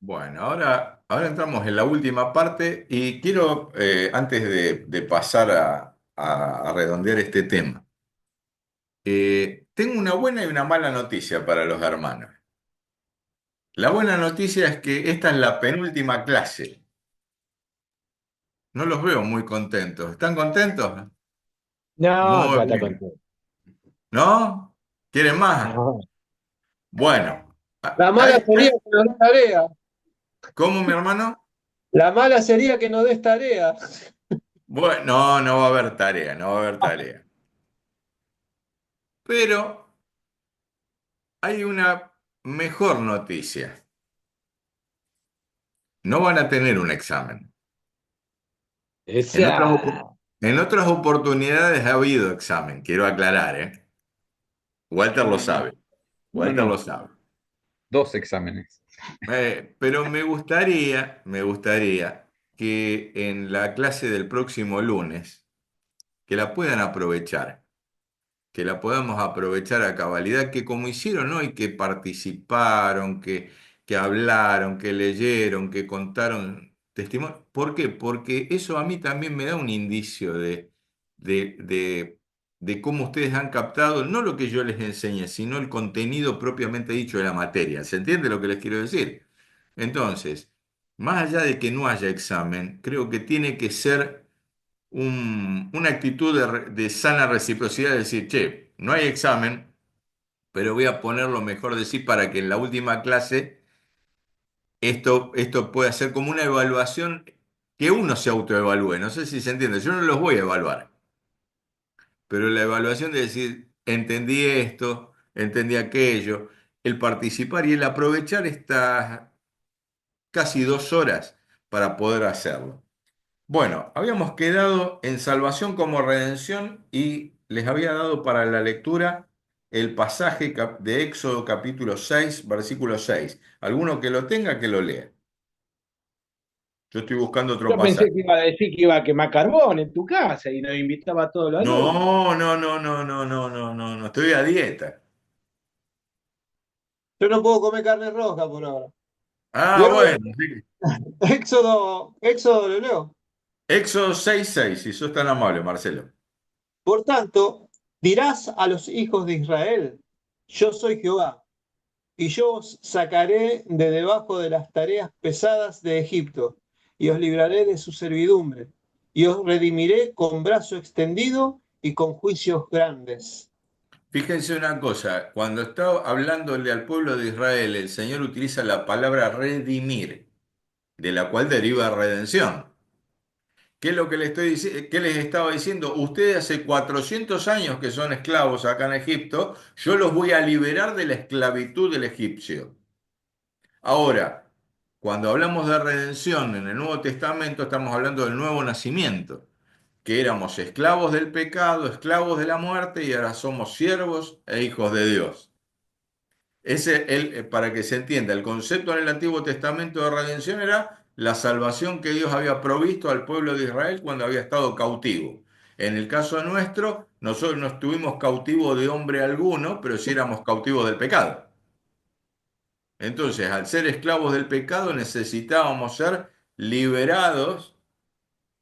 Bueno, ahora entramos en la última parte y quiero, antes de pasar a redondear este tema, tengo una buena y una mala noticia para los hermanos. La buena noticia es que esta es la penúltima clase. No los veo muy contentos. ¿Están contentos? No, Muy acá está bien. contento. ¿No? ¿Quieren más? No. Bueno, La mala hay, sería que no des tarea. ¿cómo mi hermano? La mala sería que no des tarea. Bueno, no, no va a haber tarea, no va a haber tarea. Pero hay una mejor noticia. No van a tener un examen. En otras, Esa. en otras oportunidades ha habido examen, quiero aclarar, ¿eh? Walter lo Uno no, sabe, uno Walter lo no, sabe. dos exámenes. Pero me gustaría que en la clase del próximo lunes, que la puedan aprovechar, que la podamos aprovechar a cabalidad, que como hicieron hoy, que participaron, que hablaron, que leyeron, que contaron testimonio. ¿Por qué? Porque eso a mí también me da un indicio de, de, de cómo ustedes han captado, no lo que yo les enseñe, sino el contenido propiamente dicho de la materia. ¿Se entiende lo que les quiero decir? Entonces, más allá de que no haya examen, creo que tiene que ser una actitud de sana reciprocidad, de decir, che, no hay examen, pero voy a poner lo mejor de sí para que en la última clase esto pueda ser como una evaluación que uno se autoevalúe. No sé si se entiende, yo no los voy a evaluar, pero la evaluación de decir, entendí esto, entendí aquello, el participar y el aprovechar estas casi 2 horas para poder hacerlo. Bueno, habíamos quedado en salvación como redención y les había dado para la lectura el pasaje de Éxodo capítulo 6, versículo 6. Alguno que lo tenga, que lo lea. Yo estoy buscando otro Yo pensé pasaje. que iba a decir que iba a quemar carbón en tu casa y nos invitaba a todos los alumnos. No, no, no, no, no, no, no, no, no, estoy a dieta. Yo no puedo comer carne roja por ahora. Ah, Leo bueno, sí. Éxodo lo leo. Éxodo 6, 6, si sos tan amable, Marcelo. Por tanto, dirás a los hijos de Israel, yo soy Jehová, y yo os sacaré de debajo de las tareas pesadas de Egipto, y os libraré de su servidumbre, y os redimiré con brazo extendido y con juicios grandes. Fíjense una cosa, cuando está hablándole al pueblo de Israel, el Señor utiliza la palabra redimir, de la cual deriva redención. ¿Qué es lo que qué les estaba diciendo? Ustedes hace 400 años que son esclavos acá en Egipto, yo los voy a liberar de la esclavitud del egipcio. Ahora, cuando hablamos de redención en el Nuevo Testamento, estamos hablando del nuevo nacimiento, que éramos esclavos del pecado, esclavos de la muerte y ahora somos siervos e hijos de Dios. Para que se entienda, el concepto en el Antiguo Testamento de redención era la salvación que Dios había provisto al pueblo de Israel cuando había estado cautivo. En el caso nuestro, nosotros no estuvimos cautivos de hombre alguno, pero sí éramos cautivos del pecado. Entonces, al ser esclavos del pecado, necesitábamos ser liberados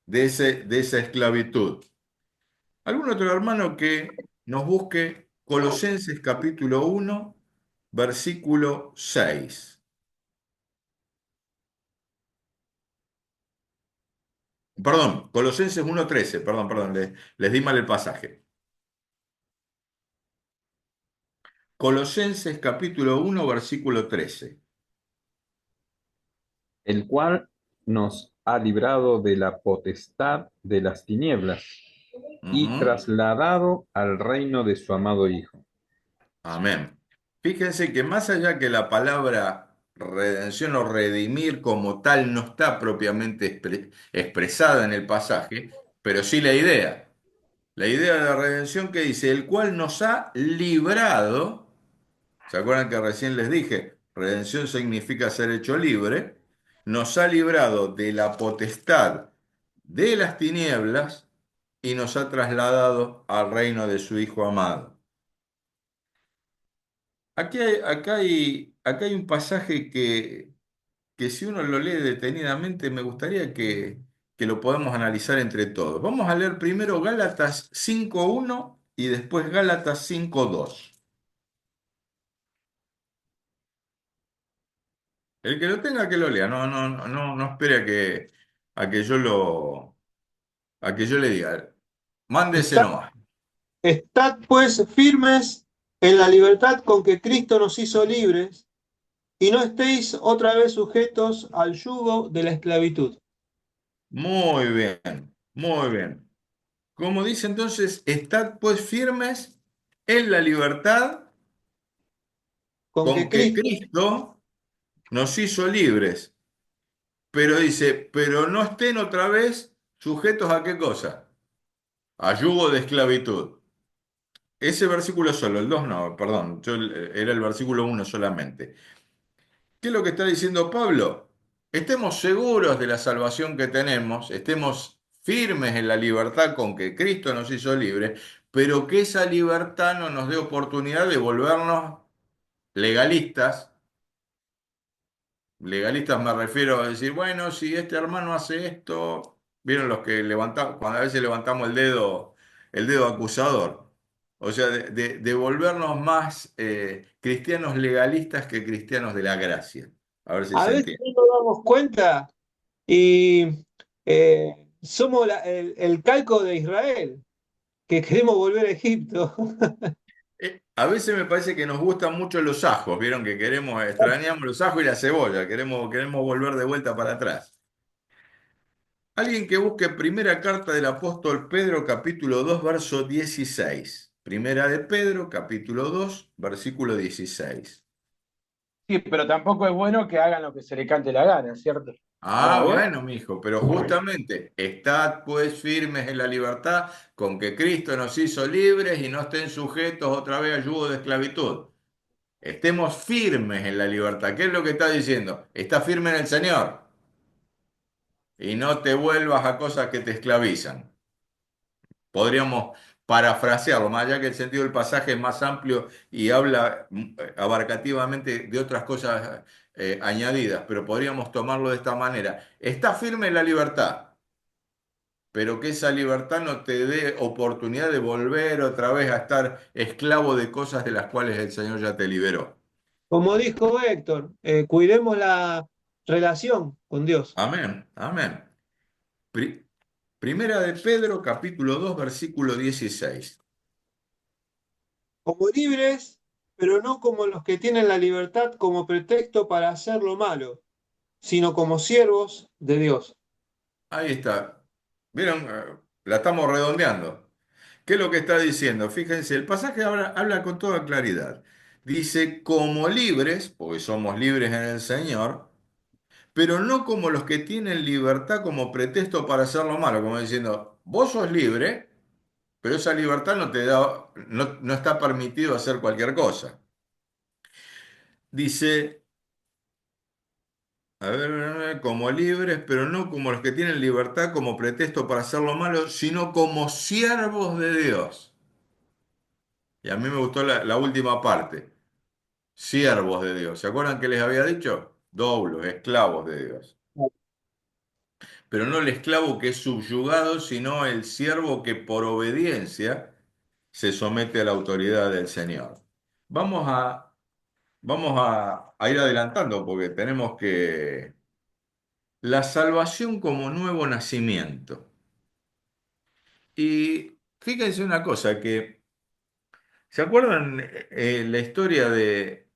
de esa esclavitud. ¿Algún otro hermano que nos busque Colosenses capítulo 1, versículo 6? Perdón, Colosenses 1:13, perdón, les di mal el pasaje. Colosenses capítulo 1, versículo 13. El cual nos ha librado de la potestad de las tinieblas y Ujú. trasladado al reino de su amado Hijo. Amén. Fíjense que más allá que la palabra redención o redimir como tal no está propiamente expresada en el pasaje, pero sí la idea. La idea de la redención que dice, el cual nos ha librado. ¿Se acuerdan que recién les dije? Redención significa ser hecho libre. Nos ha librado de la potestad de las tinieblas y nos ha trasladado al reino de su Hijo amado. Acá hay un pasaje que si uno lo lee detenidamente, me gustaría que lo podamos analizar entre todos. Vamos a leer primero Gálatas 5:1 y después Gálatas 5:2. El que lo tenga que lo lea, no espere a que yo le diga. Mándese Estad, nomás. estad pues firmes en la libertad con que Cristo nos hizo libres, y no estéis otra vez sujetos al yugo de la esclavitud. Muy bien, muy bien. Como dice entonces, estad pues firmes en la libertad Con que con que Cristo, Cristo nos hizo libres. Pero dice, pero no estén otra vez sujetos a qué cosa? A yugo de esclavitud. Ese versículo solo, el 2 no, perdón, era el versículo 1 solamente. ¿Qué es lo que está diciendo Pablo? Estemos seguros de la salvación que tenemos, estemos firmes en la libertad con que Cristo nos hizo libres, pero que esa libertad no nos dé oportunidad de volvernos legalistas. Legalistas me refiero a decir, bueno, si este hermano hace esto, vieron los que levantamos, cuando a veces levantamos el dedo acusador. O sea, de volvernos más cristianos legalistas que cristianos de la gracia. A ver si a se veces entiende. no nos damos cuenta y somos el calco de Israel, que queremos volver a Egipto. A veces me parece que nos gustan mucho los ajos, vieron que queremos, extrañamos los ajos y la cebolla, queremos volver de vuelta para atrás. Alguien que busque primera carta del apóstol Pedro, capítulo 2 verso 16. Primera de Pedro, capítulo 2 versículo 16. Sí, pero tampoco es bueno que hagan lo que se le cante la gana, ¿cierto? Ah, Vamos a ver. bueno, mijo, pero justamente, estad pues firmes en la libertad con que Cristo nos hizo libres y no estén sujetos otra vez al yugo de esclavitud. Estemos firmes en la libertad. ¿Qué es lo que está diciendo? Está firme en el Señor y no te vuelvas a cosas que te esclavizan. Podríamos parafrasearlo, más allá que el sentido del pasaje es más amplio y habla abarcativamente de otras cosas añadidas, pero podríamos tomarlo de esta manera. Está firme en la libertad, pero que esa libertad no te dé oportunidad de volver otra vez a estar esclavo de cosas de las cuales el Señor ya te liberó. Como dijo Héctor, cuidemos la relación con Dios. Amén, amén. Pri- Primera de Pedro, capítulo 2 versículo 16. Como libres, pero no como los que tienen la libertad como pretexto para hacer lo malo, sino como siervos de Dios. Ahí está. ¿Vieron? La estamos redondeando. ¿Qué es lo que está diciendo? Fíjense, el pasaje habla con toda claridad. Dice, como libres, porque somos libres en el Señor, pero no como los que tienen libertad como pretexto para hacer lo malo, como diciendo, vos sos libre, pero esa libertad no te da, no está permitido hacer cualquier cosa. Dice, a ver, como libres, pero no como los que tienen libertad como pretexto para hacer lo malo, sino como siervos de Dios. Y a mí me gustó la última parte. Siervos de Dios. ¿Se acuerdan que les había dicho? Doblos, esclavos de Dios. Pero no el esclavo que es subyugado, sino el siervo que por obediencia se somete a la autoridad del Señor. Vamos a, vamos a ir adelantando porque tenemos que... La salvación como nuevo nacimiento. Y fíjense una cosa, que ¿se acuerdan la historia de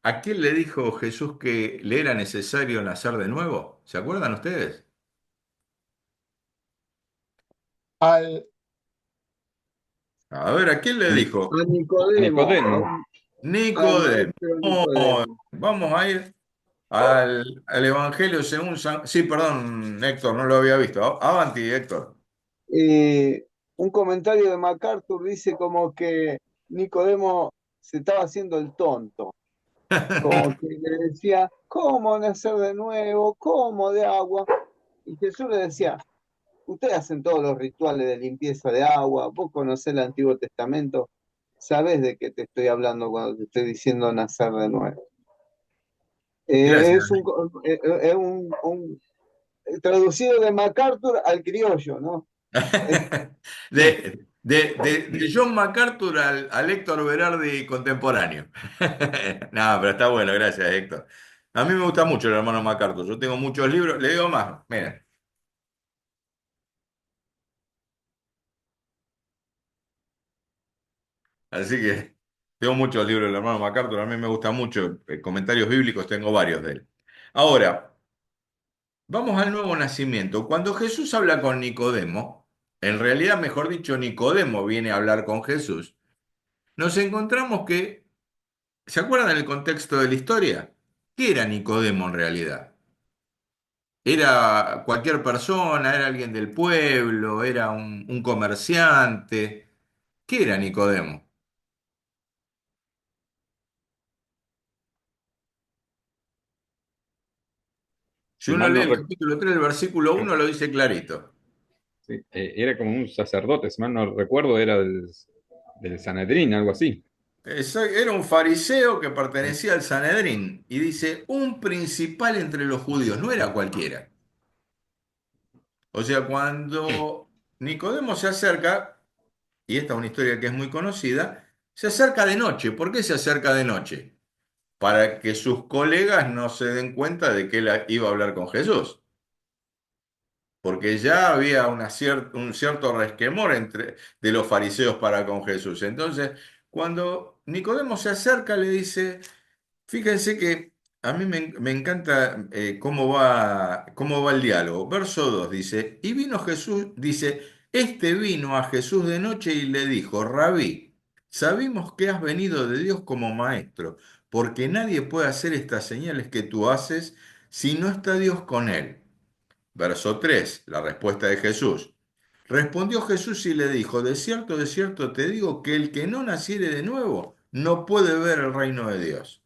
a quién le dijo Jesús que le era necesario nacer de nuevo? ¿Se acuerdan ustedes? Al, A ver, ¿a quién le dijo? A A Nicodemo, Nicodemo. al Nicodemo. maestro Oh, Nicodemo. vamos a ir al Evangelio según San... Sí, perdón, Héctor, no lo había visto. Avanti, Héctor. Eh, un comentario de MacArthur dice como que Nicodemo se estaba haciendo el tonto, como que le decía, ¿cómo nacer de nuevo? ¿Cómo de agua? Y Jesús le decía, ustedes hacen todos los rituales de limpieza de agua, vos conocés el Antiguo Testamento, sabés de qué te estoy hablando cuando te estoy diciendo nacer de nuevo. Gracias. Es traducido de MacArthur al criollo, ¿no? De John MacArthur al Héctor Berardi contemporáneo. No, pero está bueno, gracias, Héctor. A mí me gusta mucho el hermano MacArthur. Yo tengo muchos libros, le digo más. Mira, así que tengo muchos libros del hermano MacArthur. A mí me gusta mucho. Comentarios bíblicos tengo varios de él. Ahora, vamos al nuevo nacimiento. Cuando Jesús habla con Nicodemo, en realidad, mejor dicho, Nicodemo viene a hablar con Jesús. Nos encontramos que, ¿se acuerdan del contexto de la historia? ¿Qué era Nicodemo en realidad? ¿Era cualquier persona? ¿Era alguien del pueblo? ¿Era un comerciante? ¿Qué era Nicodemo? Si Si uno mal lee no el capítulo 3, el versículo 1, lo dice clarito. sí, era como un sacerdote, si mal no recuerdo, era del Sanedrín, algo así. Era un fariseo que Sí. pertenecía al Sanedrín y dice, un principal entre los judíos, no era cualquiera. O sea, cuando Nicodemo se acerca, y esta es una historia que es muy conocida, se acerca de noche. ¿Por qué se acerca de noche? Para que sus colegas no se den cuenta de que él iba a hablar con Jesús. Porque ya había un cierto resquemor de los fariseos para con Jesús. Entonces, cuando Nicodemo se acerca, le dice, fíjense que a mí me encanta cómo va el diálogo. Verso 2 dice, y vino Jesús, dice, este vino a Jesús de noche y le dijo, Rabí, sabemos que has venido de Dios como maestro, porque nadie puede hacer estas señales que tú haces si no está Dios con él. Verso 3, la respuesta de Jesús. Respondió Jesús y le dijo, de cierto te digo que el que no naciere de nuevo no puede ver el reino de Dios.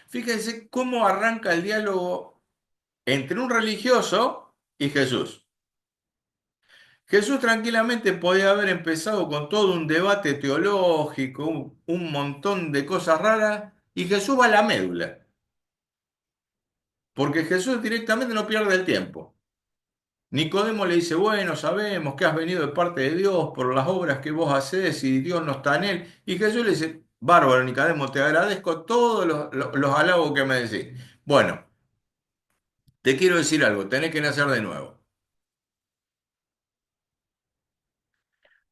Fíjense cómo arranca el diálogo entre un religioso y Jesús. Jesús tranquilamente podía haber empezado con todo un debate teológico, un montón de cosas raras, y Jesús va a la médula, porque Jesús directamente no pierde el tiempo. Nicodemo le dice, bueno, sabemos que has venido de parte de Dios por las obras que vos hacés y Dios no está en él. Y Jesús le dice, bárbaro, Nicodemo, te agradezco todos los halagos que me decís. Bueno, te quiero decir algo, tenés que nacer de nuevo.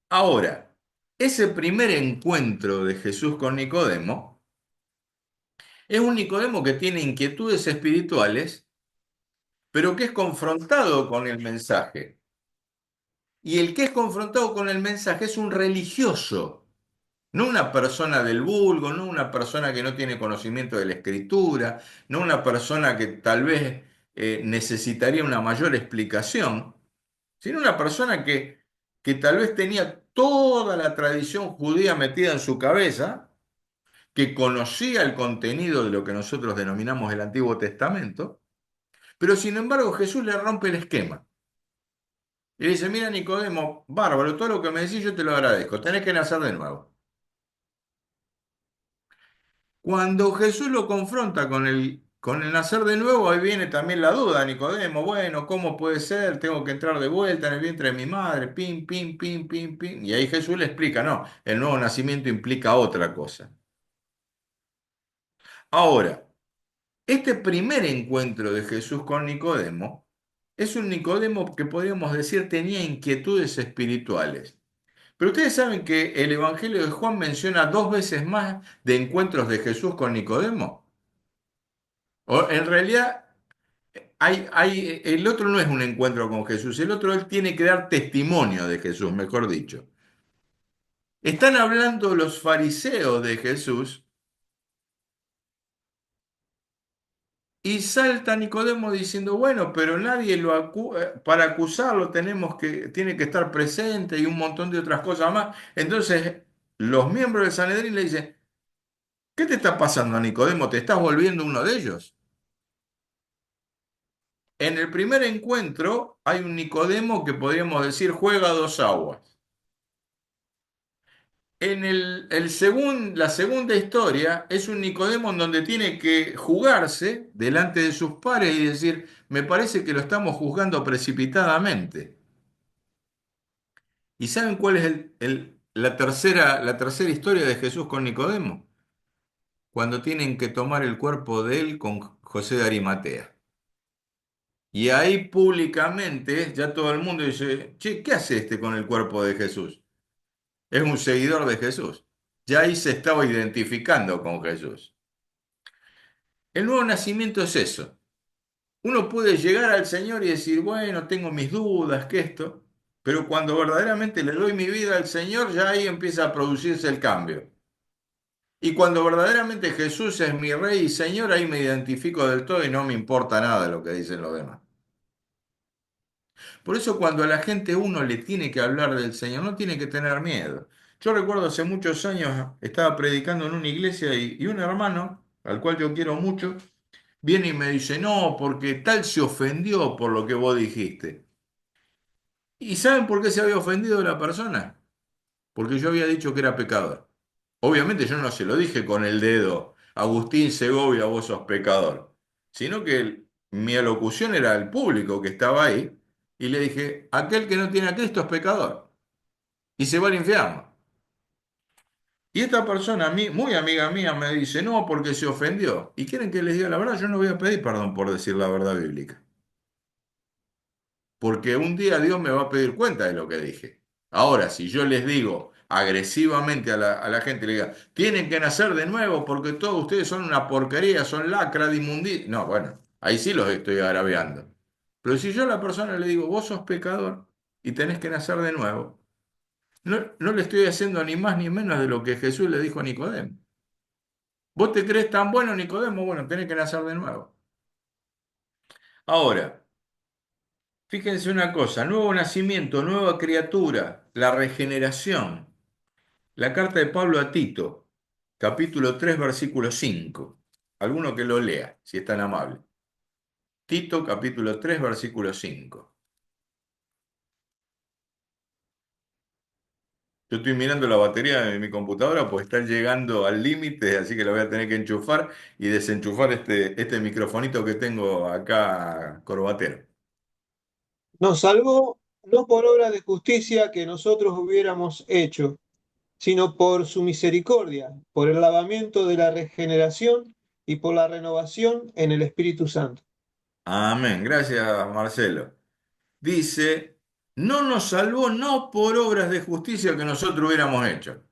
Ahora, ese primer encuentro de Jesús con Nicodemo es un Nicodemo que tiene inquietudes espirituales, pero que es confrontado con el mensaje. Y el que es confrontado con el mensaje es un religioso, no una persona del vulgo, no una persona que no tiene conocimiento de la escritura, no una persona que tal vez necesitaría una mayor explicación, sino una persona que tal vez tenía toda la tradición judía metida en su cabeza, que conocía el contenido de lo que nosotros denominamos el Antiguo Testamento, pero sin embargo Jesús le rompe el esquema. Y le dice, mira Nicodemo, bárbaro, todo lo que me decís yo te lo agradezco, tenés que nacer de nuevo. Cuando Jesús lo confronta con el nacer de nuevo, ahí viene también la duda, Nicodemo, bueno, ¿cómo puede ser? Tengo que entrar de vuelta en el vientre de mi madre, pim, pim, pim, pim, pim. Y ahí Jesús le explica, no, el nuevo nacimiento implica otra cosa. Ahora, este primer encuentro de Jesús con Nicodemo es un Nicodemo que podríamos decir tenía inquietudes espirituales. Pero ustedes saben que el Evangelio de Juan menciona dos veces más de encuentros de Jesús con Nicodemo. En realidad, el otro no es un encuentro con Jesús, el otro él tiene que dar testimonio de Jesús, mejor dicho. Están hablando los fariseos de Jesús y salta Nicodemo diciendo, bueno, pero nadie para acusarlo tiene que estar presente y un montón de otras cosas más. Entonces, los miembros del Sanedrín le dicen, ¿qué te está pasando, Nicodemo? ¿Te estás volviendo uno de ellos? En el primer encuentro hay un Nicodemo que podríamos decir juega a dos aguas. la segunda historia es un Nicodemo en donde tiene que jugarse delante de sus pares y decir, me parece que lo estamos juzgando precipitadamente. ¿Y saben cuál es la tercera historia de Jesús con Nicodemo? Cuando tienen que tomar el cuerpo de él con José de Arimatea. Y ahí públicamente ya todo el mundo dice, che, ¿qué hace este con el cuerpo de Jesús? Es un seguidor de Jesús. Ya ahí se estaba identificando con Jesús. El nuevo nacimiento es eso. Uno puede llegar al Señor y decir, bueno, tengo mis dudas, que esto, pero cuando verdaderamente le doy mi vida al Señor, ya ahí empieza a producirse el cambio. Y cuando verdaderamente Jesús es mi Rey y Señor, ahí me identifico del todo y no me importa nada lo que dicen los demás. Por eso cuando a la gente uno le tiene que hablar del Señor, no tiene que tener miedo. Yo recuerdo hace muchos años, estaba predicando en una iglesia y un hermano, al cual yo quiero mucho, viene y me dice, no, porque tal se ofendió por lo que vos dijiste. ¿Y saben por qué se había ofendido la persona? Porque yo había dicho que era pecador. Obviamente yo no se lo dije con el dedo, Agustín Segovia, vos sos pecador, sino que mi alocución era al público que estaba ahí y le dije, aquel que no tiene a Cristo es pecador y se va al infierno. Y esta persona, muy amiga mía, me dice, no, porque se ofendió. ¿Y quieren que les diga la verdad? Yo no voy a pedir perdón por decir la verdad bíblica. Porque un día Dios me va a pedir cuenta de lo que dije. Ahora, si yo les digo agresivamente a la gente, le diga, tienen que nacer de nuevo porque todos ustedes son una porquería, son lacra de inmundicia. No, bueno, ahí sí los estoy agraviando. Pero si yo a la persona le digo, vos sos pecador y tenés que nacer de nuevo, no le estoy haciendo ni más ni menos de lo que Jesús le dijo a Nicodemo. ¿Vos te crees tan bueno, Nicodemo? Bueno, tenés que nacer de nuevo. Ahora, fíjense una cosa, nuevo nacimiento, nueva criatura, la regeneración. La carta de Pablo a Tito, capítulo 3, versículo 5. Alguno que lo lea, si es tan amable. Tito, capítulo 3, versículo 5. Yo estoy mirando la batería de mi computadora, pues está llegando al límite, así que la voy a tener que enchufar y desenchufar este microfonito que tengo acá, corbatero. Nos salvó no por obra de justicia que nosotros hubiéramos hecho, sino por su misericordia, por el lavamiento de la regeneración y por la renovación en el Espíritu Santo. Amén. Gracias, Marcelo. Dice, no nos salvó no por obras de justicia que nosotros hubiéramos hecho.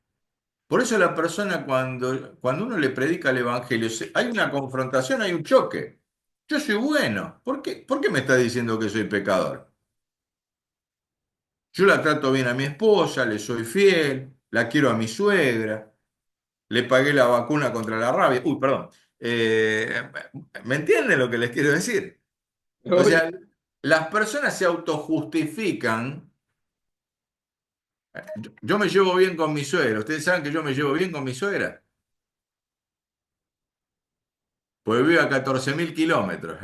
Por eso la persona cuando uno le predica el Evangelio, hay una confrontación, hay un choque. Yo soy bueno. ¿Por qué me está diciendo que soy pecador? Yo la trato bien a mi esposa, le soy fiel, la quiero a mi suegra, le pagué la vacuna contra la rabia. Uy, perdón. Eh, ¿Me entienden lo que les quiero decir? O Uy, sea, las personas se autojustifican. Yo me llevo bien con mi suegra. ¿Ustedes saben que yo me llevo bien con mi suegra? Pues vive a 14.000 kilómetros.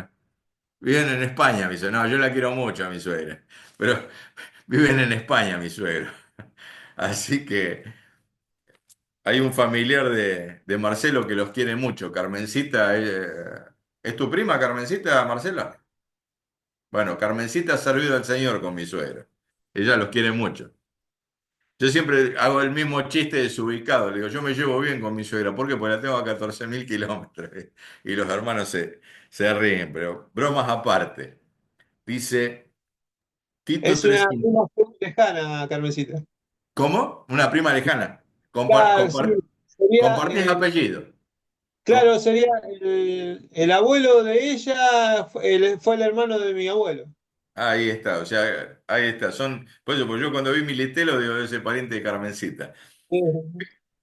Viven en España, me dice. No, yo la quiero mucho a mi suegra. Pero viven en España, mi suegro. Así que hay un familiar de Marcelo que los quiere mucho. Carmencita, ¿es tu prima, Carmencita, Marcela? Bueno, Carmencita ha servido al Señor con mi suegra. Ella los quiere mucho. Yo siempre hago el mismo chiste desubicado. Le digo, yo me llevo bien con mi suegra. ¿Por qué? Porque la tengo a 14.000 kilómetros. Y los hermanos se ríen, pero bromas aparte. Dice Tito Es una 3:5. prima muy lejana, Carmencita. ¿Cómo? Una prima lejana. Claro, sí, sería, Compartís apellido. claro, sería el abuelo de ella, fue el hermano de mi abuelo. Ahí está, o sea, ahí está. Por eso, pues yo cuando vi Militelo digo, ese pariente de Carmencita.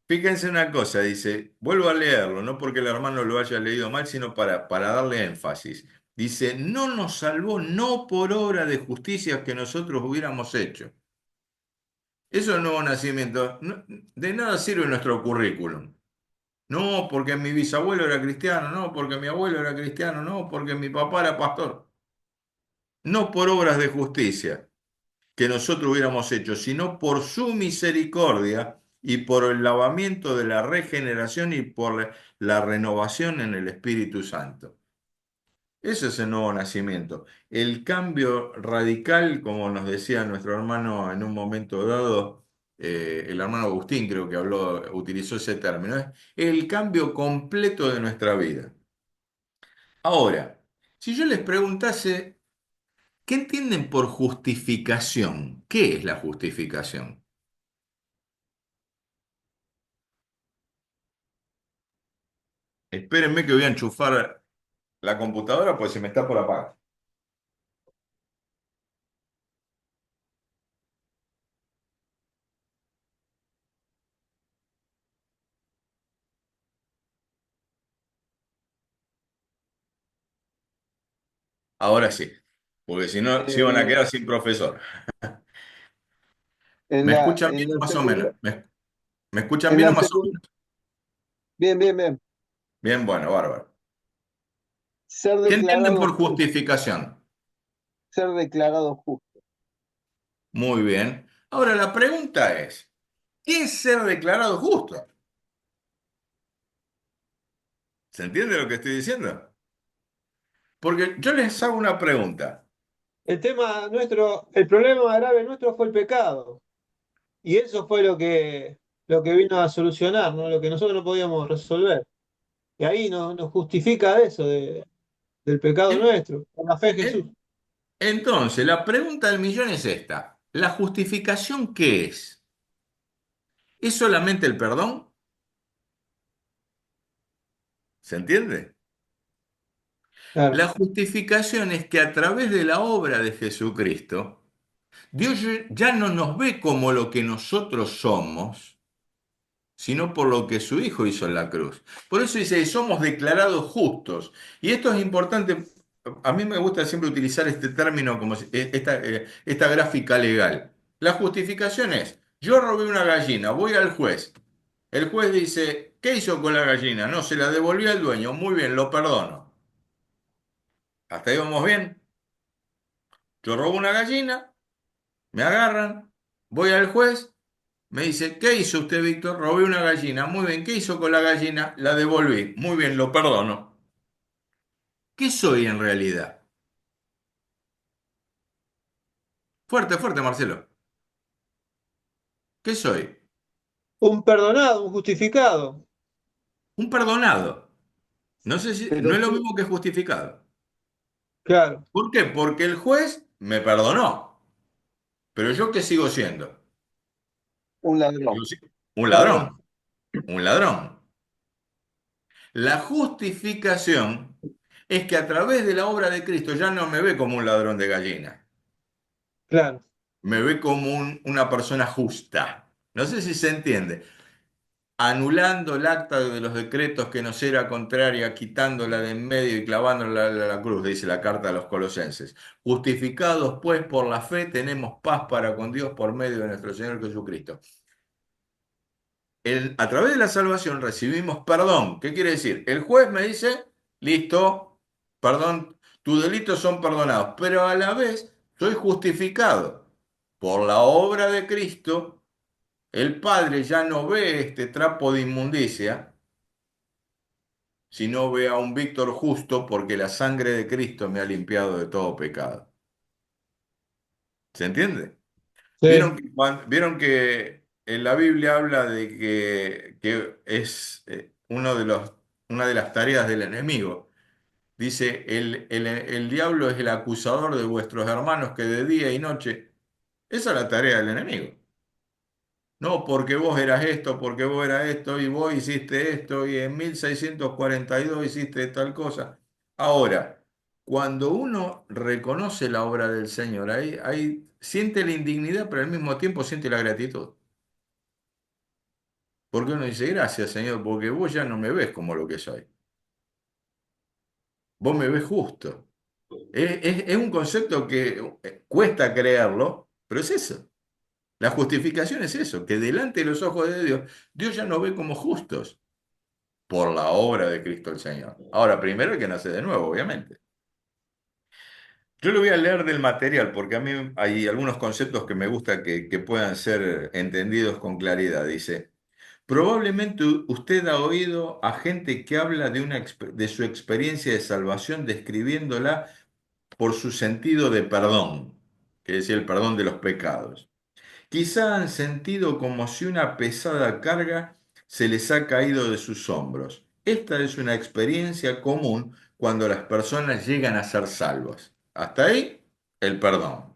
Fíjense una cosa, dice, vuelvo a leerlo, no porque el hermano lo haya leído mal, sino para darle énfasis. Dice, no nos salvó no por obra de justicia que nosotros hubiéramos hecho. Eso es el nuevo nacimiento. De nada sirve nuestro currículum. No porque mi bisabuelo era cristiano, no porque mi abuelo era cristiano, no porque mi papá era pastor. No por obras de justicia que nosotros hubiéramos hecho, sino por su misericordia, y por el lavamiento de la regeneración y por la renovación en el Espíritu Santo. Ese es el nuevo nacimiento. El cambio radical, como nos decía nuestro hermano en un momento dado, el hermano Agustín creo que habló, utilizó ese término, es el cambio completo de nuestra vida. Ahora, si yo les preguntase, ¿qué entienden por justificación? ¿Qué es la justificación? Espérenme que voy a enchufar la computadora, pues se me está por apagar. Ahora sí, porque si no, se iban a Eh, quedar sin profesor. en ¿Me la, escuchan en bien la más o menos? secundaria, ¿Me escuchan en bien o la más o secundaria, menos? bien, bien, bien. Bien, bueno, bárbaro. Ser ¿Qué entienden declarado por justo, justificación? ser declarado justo. Muy bien. Ahora la pregunta es, ¿qué es ser declarado justo? ¿Se entiende lo que estoy diciendo? Porque yo les hago una pregunta. El tema nuestro, el problema grave nuestro fue el pecado. Y eso fue lo que vino a solucionar, ¿no? Lo que nosotros no podíamos resolver. Y ahí nos justifica eso del pecado En- nuestro, con la fe en Jesús. en- entonces, la pregunta del millón es esta. ¿La justificación qué es? ¿Es solamente el perdón? ¿Se entiende? Claro, La justificación es que a través de la obra de Jesucristo, Dios ya no nos ve como lo que nosotros somos, sino por lo que su Hijo hizo en la cruz. Por eso dice, somos declarados justos. Y esto es importante, a mí me gusta siempre utilizar este término como esta gráfica legal. La justificación es, yo robé una gallina, voy al juez. El juez dice, ¿qué hizo con la gallina? No, se la devolvió al dueño. Muy bien, lo perdono. ¿Hasta ahí vamos bien? Yo robo una gallina, me agarran, voy al juez. Me dice, ¿qué hizo usted, Víctor? Robé una gallina. Muy bien, ¿qué hizo con la gallina? La devolví. Muy bien, lo perdono. ¿Qué soy en realidad? Fuerte, fuerte, Marcelo. ¿Qué soy? un perdonado, un justificado. Un perdonado. No sé si, no Pero es lo sí, mismo que justificado. Claro, ¿Por qué? Porque el juez me perdonó. Pero yo qué sigo siendo? un ladrón. Sigo si- un ladrón. ladrón. Un ladrón. La justificación es que a través de la obra de Cristo ya no me ve como un ladrón de gallina. Claro. Me ve como una persona justa. No sé si se entiende. Anulando el acta de los decretos que nos era contraria, quitándola de en medio y clavándola a la cruz, dice la carta a los colosenses. Justificados pues por la fe, tenemos paz para con Dios por medio de nuestro Señor Jesucristo. A través de la salvación recibimos perdón. ¿Qué quiere decir? El juez me dice, listo, perdón, tus delitos son perdonados, pero a la vez soy justificado por la obra de Cristo. El Padre ya no ve este trapo de inmundicia, sino ve a un Víctor justo porque la sangre de Cristo me ha limpiado de todo pecado. ¿Se entiende? Sí, Vieron que en la Biblia habla de que es una de las tareas del enemigo? Dice, el diablo es el acusador de vuestros hermanos que de día y noche. Esa es la tarea del enemigo. No, porque vos eras esto, porque vos eras esto, y vos hiciste esto, y en 1642 hiciste tal cosa. Ahora, cuando uno reconoce la obra del Señor, ahí siente la indignidad, pero al mismo tiempo siente la gratitud. Porque uno dice, gracias, Señor, porque vos ya no me ves como lo que soy. Vos me ves justo. Es un concepto que cuesta creerlo, pero es eso. La justificación es eso, que delante de los ojos de Dios, Dios ya nos ve como justos por la obra de Cristo el Señor. Ahora, primero hay que nacer de nuevo, obviamente. Yo le voy a leer del material porque a mí hay algunos conceptos que me gusta que puedan ser entendidos con claridad. Dice, Probablemente usted ha oído a gente que habla de su experiencia de salvación describiéndola por su sentido de perdón, que es el perdón de los pecados. Quizá han sentido como si una pesada carga se les ha caído de sus hombros. Esta es una experiencia común cuando las personas llegan a ser salvas. Hasta ahí, el perdón.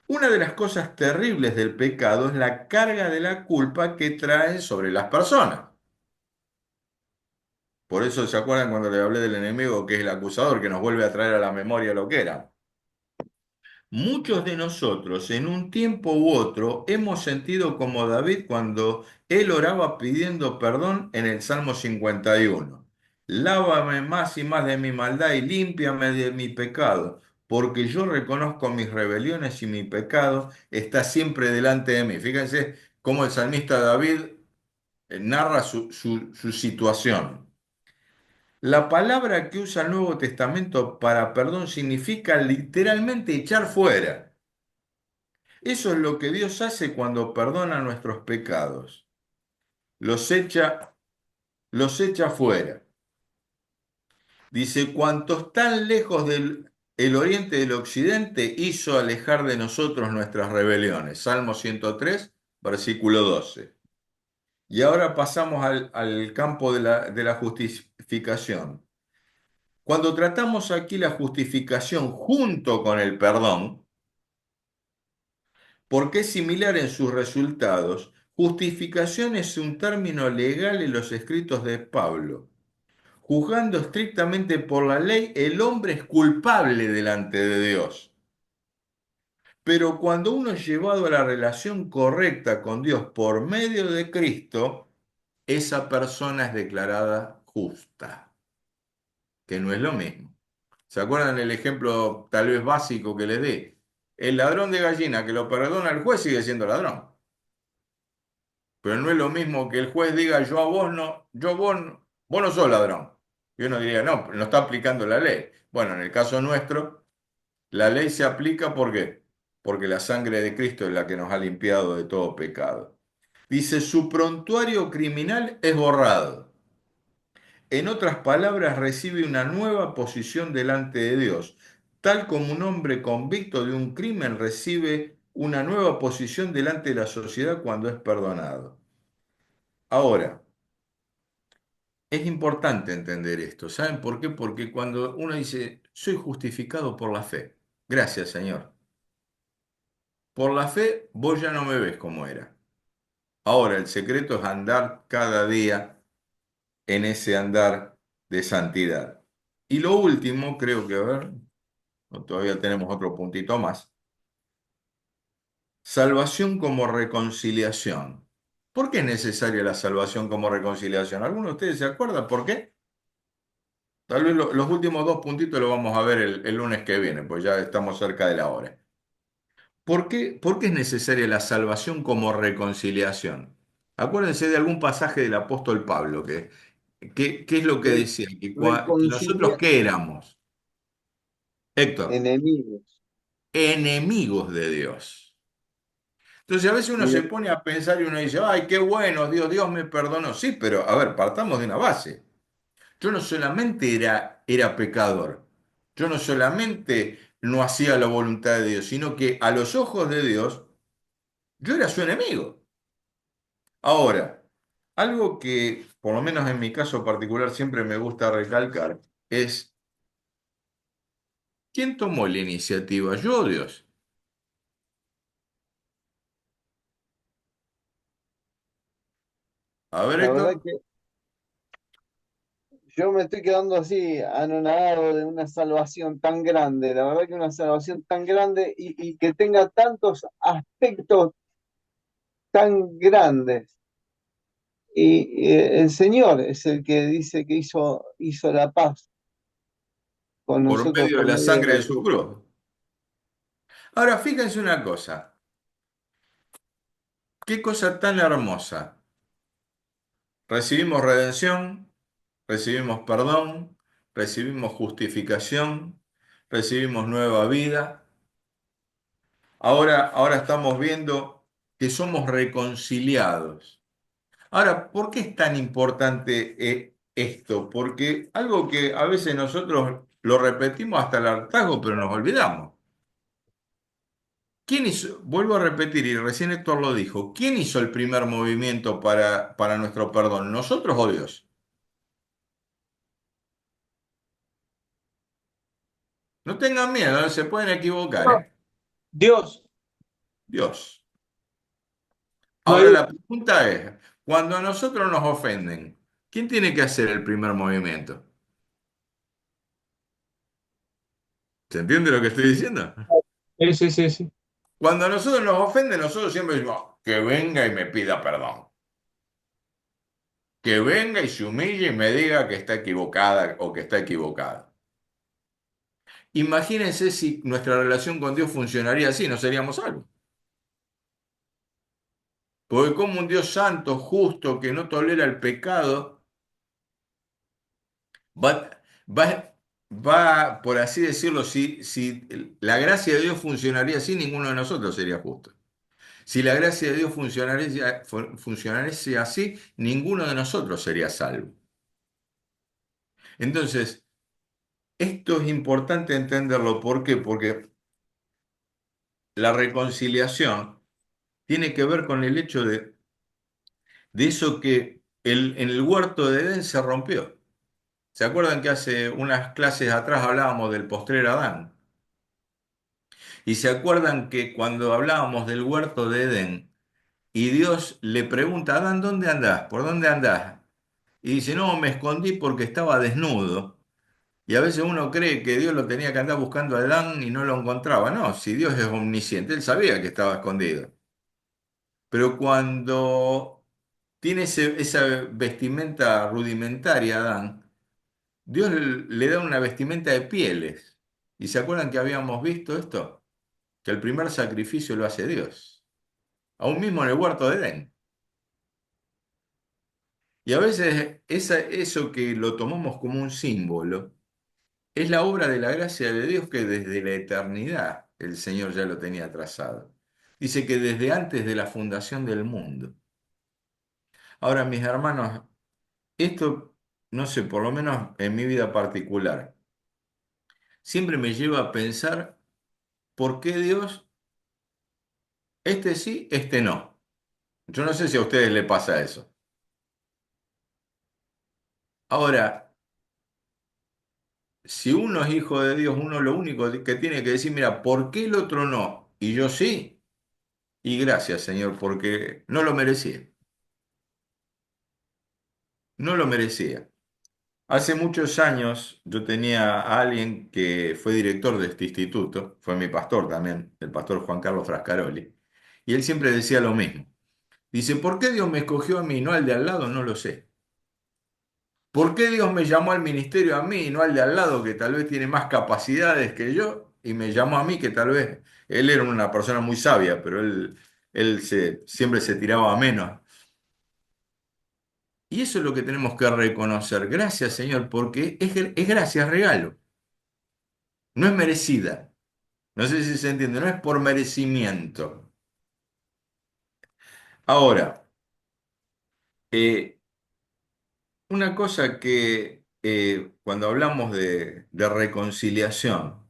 Una de las cosas terribles del pecado es la carga de la culpa que trae sobre las personas. Por eso se acuerdan cuando le hablé del enemigo, que es el acusador, que nos vuelve a traer a la memoria lo que era. Muchos de nosotros en un tiempo u otro hemos sentido como David cuando él oraba pidiendo perdón en el Salmo 51. Lávame más y más de mi maldad y límpiame de mi pecado, porque yo reconozco mis rebeliones y mi pecado está siempre delante de mí. Fíjense cómo el salmista David narra su situación. La palabra que usa el Nuevo Testamento para perdón significa literalmente echar fuera. Eso es lo que Dios hace cuando perdona nuestros pecados. Los echa, los echa fuera. Dice, cuantos tan lejos del el oriente del occidente hizo alejar de nosotros nuestras rebeliones. Salmo 103, versículo 12. Y ahora pasamos al campo de la justificación. Cuando tratamos aquí la justificación junto con el perdón, porque es similar en sus resultados, justificación es un término legal en los escritos de Pablo. Juzgando estrictamente por la ley, el hombre es culpable delante de Dios. Pero cuando uno es llevado a la relación correcta con Dios por medio de Cristo, esa persona es declarada justa, que no es lo mismo. ¿Se acuerdan el ejemplo tal vez básico que les di? El ladrón de gallina que lo perdona el juez sigue siendo ladrón. Pero no es lo mismo que el juez diga yo a vos no, vos no sos ladrón. Y uno diría, no, no está aplicando la ley. Bueno, en el caso nuestro, la ley se aplica ¿por qué? Porque la sangre de Cristo es la que nos ha limpiado de todo pecado. Dice, su prontuario criminal es borrado. En otras palabras, recibe una nueva posición delante de Dios, tal como un hombre convicto de un crimen recibe una nueva posición delante de la sociedad cuando es perdonado. Ahora, es importante entender esto. ¿Saben por qué? Porque cuando uno dice, soy justificado por la fe, gracias Señor. Por la fe vos ya no me ves como era. Ahora, el secreto es andar cada día en ese andar de santidad. Y lo último, creo que, a ver, todavía tenemos otro puntito más. Salvación como reconciliación. ¿Por qué es necesaria la salvación como reconciliación? ¿Alguno de ustedes se acuerda por qué? Tal vez los últimos dos puntitos los vamos a ver el lunes que viene, pues ya estamos cerca de la hora. Por qué es necesaria la salvación como reconciliación? Acuérdense de algún pasaje del apóstol Pablo, ¿qué es lo que Re- decía? Que nosotros, reconcilia ¿qué éramos? Héctor, enemigos. enemigos de Dios. Entonces a veces uno Y se de- pone a pensar y uno dice, ay, qué bueno, Dios me perdonó. Sí, pero a ver, partamos de una base. Yo no solamente era pecador, yo no solamente no hacía la voluntad de Dios, sino que a los ojos de Dios yo era su enemigo. Ahora, algo que por lo menos en mi caso particular siempre me gusta recalcar es, ¿quién tomó la iniciativa? ¿Yo o Dios? A ver, la verdad Héctor. que yo me estoy quedando así anonadado de una salvación tan grande. La verdad que una salvación tan grande y que tenga tantos aspectos tan grandes. Y el Señor es el que dice que hizo la paz con Por nosotros medio de por la medio de sangre la de su cruz. cruz. Ahora, fíjense una cosa, qué cosa tan hermosa. Recibimos redención, recibimos perdón, recibimos justificación, recibimos nueva vida. Ahora estamos viendo que somos reconciliados. Ahora, ¿por qué es tan importante esto? Porque algo que a veces nosotros lo repetimos hasta el hartazgo, pero nos olvidamos. ¿Quién hizo? Vuelvo a repetir, y recién Héctor lo dijo. ¿Quién hizo el primer movimiento para nuestro perdón? ¿Nosotros o Dios? No tengan miedo, se pueden equivocar, ¿eh? Dios, Dios. no hay Ahora duda. la pregunta es, cuando a nosotros nos ofenden, ¿quién tiene que hacer el primer movimiento? ¿Se entiende lo que estoy diciendo? Sí, sí, sí, sí. Cuando a nosotros nos ofenden, nosotros siempre decimos, que venga y me pida perdón. Que venga y se humille y me diga que está equivocada o que está equivocada. Imagínense si nuestra relación con Dios funcionaría así, no seríamos salvos. Porque como un Dios santo, justo, que no tolera el pecado, va, va, por así decirlo, si la gracia de Dios funcionaría así, ninguno de nosotros sería justo. Si la gracia de Dios funcionase así, ninguno de nosotros sería salvo. Entonces, esto es importante entenderlo. ¿Por qué? Porque la reconciliación tiene que ver con el hecho de eso que en el huerto de Edén se rompió. ¿Se acuerdan que hace unas clases atrás hablábamos del postrer Adán? Y se acuerdan que cuando hablábamos del huerto de Edén y Dios le pregunta a Adán, ¿dónde andás? ¿Por dónde andás? Y dice, no, me escondí porque estaba desnudo. Y a veces uno cree que Dios lo tenía que andar buscando a Adán y no lo encontraba. No, si Dios es omnisciente, él sabía que estaba escondido. Pero cuando tiene esa vestimenta rudimentaria, Adán, Dios le da una vestimenta de pieles. ¿Y se acuerdan que habíamos visto esto? Que el primer sacrificio lo hace Dios, aún mismo en el huerto de Edén. Y a veces eso que lo tomamos como un símbolo es la obra de la gracia de Dios que desde la eternidad el Señor ya lo tenía trazado. Dice que desde antes de la fundación del mundo. Ahora, mis hermanos, esto, no sé, por lo menos en mi vida particular, siempre me lleva a pensar por qué Dios, este sí, este no. Yo no sé si a ustedes les pasa eso. Ahora, si uno es hijo de Dios, uno lo único que tiene que decir, mira, ¿por qué el otro no? Y yo sí. Y gracias, Señor, porque no lo merecía. No lo merecía. Hace muchos años yo tenía a alguien que fue director de este instituto, fue mi pastor también, el pastor Juan Carlos Frascaroli, y él siempre decía lo mismo. Dice, ¿por qué Dios me escogió a mí y no al de al lado? No lo sé. ¿Por qué Dios me llamó al ministerio a mí y no al de al lado que tal vez tiene más capacidades que yo? Y me llamó a mí que tal vez él era una persona muy sabia, pero siempre se tiraba a menos. Y eso es lo que tenemos que reconocer. Gracias, Señor, porque es gracia, es regalo. No es merecida. No sé si se entiende, no es por merecimiento. Ahora, eh, una cosa que cuando hablamos de reconciliación,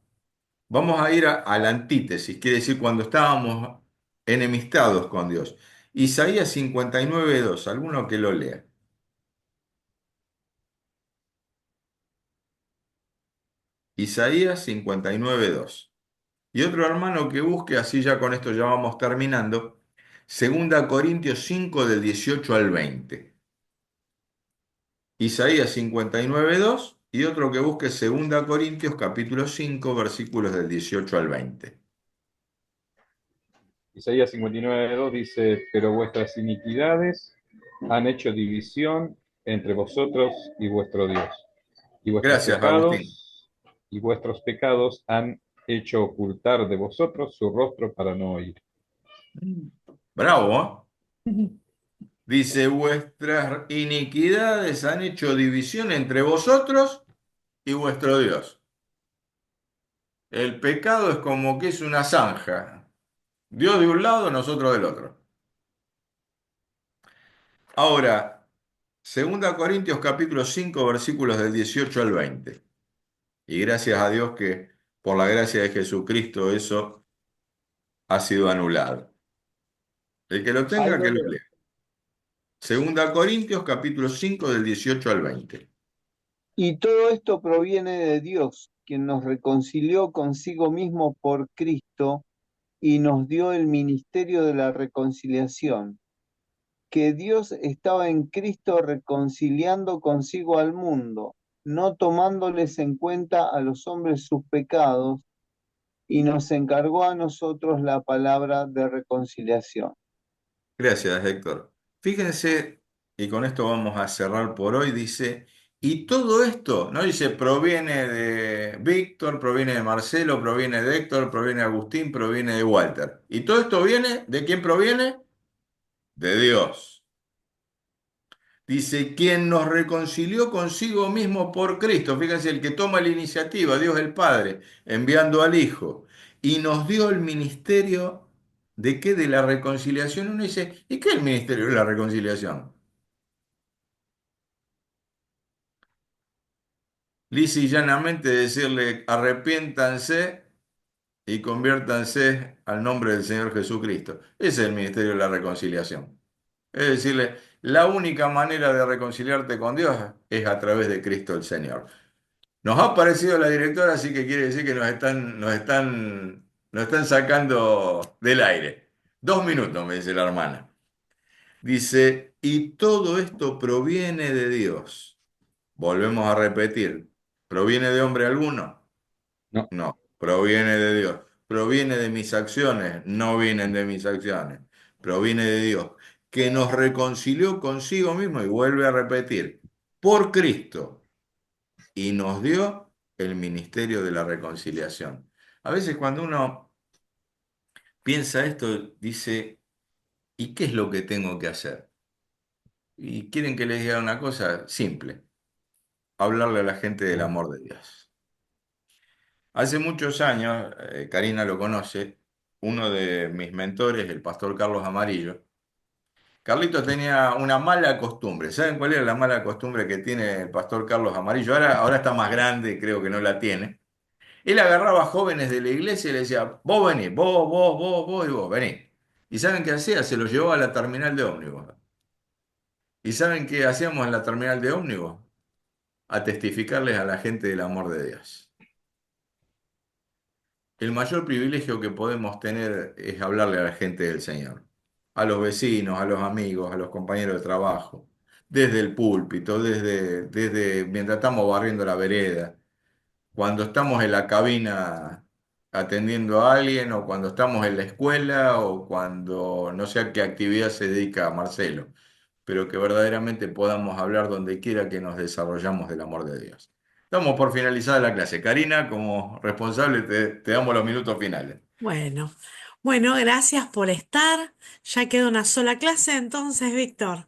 vamos a ir a la antítesis, quiere decir cuando estábamos enemistados con Dios. Isaías 59:2, alguno que lo lea. Isaías 59:2. Y otro hermano que busque, así ya con esto ya vamos terminando, 2 Corintios 5 del 18 al 20. Isaías 59:2 y otro que busque 2 Corintios 5 versículos del 18 al 20. Isaías 59:2 dice, pero vuestras iniquidades han hecho división entre vosotros y vuestro Dios, y Gracias, Agustín. vuestros pecados han hecho ocultar de vosotros su rostro para no oír. Bravo, ¿eh? Dice, vuestras iniquidades han hecho división entre vosotros y vuestro Dios. El pecado es como que es una zanja. Dios de un lado, nosotros del otro. Ahora, 2 Corintios capítulo 5 versículos del 18 al 20. Y gracias a Dios que por la gracia de Jesucristo eso ha sido anulado. El que lo Ahí tenga, lo que lo leo. lea. 2 Corintios capítulo 5 del 18 al 20. Y todo esto proviene de Dios, quien nos reconcilió consigo mismo por Cristo y nos dio el ministerio de la reconciliación, que Dios estaba en Cristo reconciliando consigo al mundo, no tomándoles en cuenta a los hombres sus pecados, y nos encargó a nosotros la palabra de reconciliación. Gracias, Héctor. Fíjense, y con esto vamos a cerrar por hoy, dice, y todo esto, no dice, proviene de Víctor, proviene de Marcelo, proviene de Héctor, proviene de Agustín, proviene de Walter. ¿Y todo esto viene? ¿De quién proviene? De Dios. Dice, quien nos reconcilió consigo mismo por Cristo. Fíjense, el que toma la iniciativa, Dios el Padre, enviando al Hijo, y nos dio el ministerio de qué, de la reconciliación. Uno dice, ¿y qué es el ministerio de la reconciliación? Lisa y llanamente decirle, arrepiéntanse y conviértanse al nombre del Señor Jesucristo. Ese es el ministerio de la reconciliación. Es decirle, la única manera de reconciliarte con Dios es a través de Cristo el Señor. Nos ha aparecido la directora, así que quiere decir que nos están sacando del aire. 2 minutos, me dice la hermana. Dice, y todo esto proviene de Dios. Volvemos a repetir. ¿Proviene de hombre alguno? No, No, proviene de Dios. Proviene de mis acciones, no vienen de mis acciones. Proviene de Dios, que nos reconcilió consigo mismo y vuelve a repetir, por Cristo, y nos dio el ministerio de la reconciliación. A veces cuando uno piensa esto, dice, ¿y qué es lo que tengo que hacer? Y quieren que les diga una cosa simple, hablarle a la gente del amor de Dios. Hace muchos años, Karina lo conoce, uno de mis mentores, el pastor Carlos Amarillo. Carlitos tenía una mala costumbre. ¿Saben cuál era la mala costumbre que tiene el pastor Carlos Amarillo? Ahora está más grande, creo que no la tiene. Él agarraba a jóvenes de la iglesia y le decía, vos venís, vos y vos, venís. ¿Y saben qué hacía? Se los llevaba a la terminal de ómnibus. ¿Y saben qué hacíamos en la terminal de ómnibus? A testificarles a la gente del amor de Dios. El mayor privilegio que podemos tener es hablarle a la gente del Señor, a los vecinos, a los amigos, a los compañeros de trabajo, desde el púlpito, desde mientras estamos barriendo la vereda, cuando estamos en la cabina atendiendo a alguien, o cuando estamos en la escuela, o cuando no sé a qué actividad se dedica Marcelo, pero que verdaderamente podamos hablar donde quiera que nos desarrollamos del amor de Dios. Estamos por finalizar la clase. Karina, como responsable, te damos los minutos finales. Bueno, bueno, gracias por estar. Ya queda una sola clase entonces, Víctor.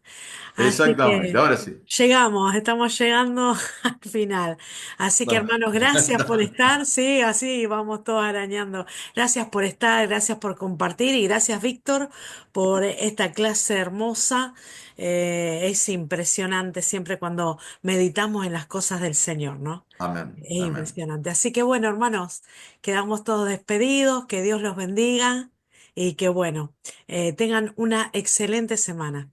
Así Exactamente, que ahora sí. estamos llegando al final. Así que No. hermanos, gracias por estar. Sí, así vamos todos arañando. Gracias por estar, gracias por compartir y gracias, Víctor, por esta clase hermosa. Es impresionante siempre cuando meditamos en las cosas del Señor, ¿no? Amén, Es amén. impresionante. Así que bueno, hermanos, quedamos todos despedidos, que Dios los bendiga y que bueno, tengan una excelente semana.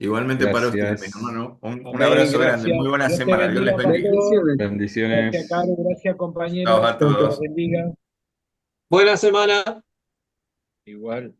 Igualmente para ustedes, mi gracias. hermano, un Amén, abrazo grande, gracias. muy buena Dios te semana, Dios les bendiga, bendiga. pastor. Bendiciones. Gracias, Bendiciones. Caro. Gracias, Chao compañeros. a Dios te los todos. bendiga. Buena semana. Igual.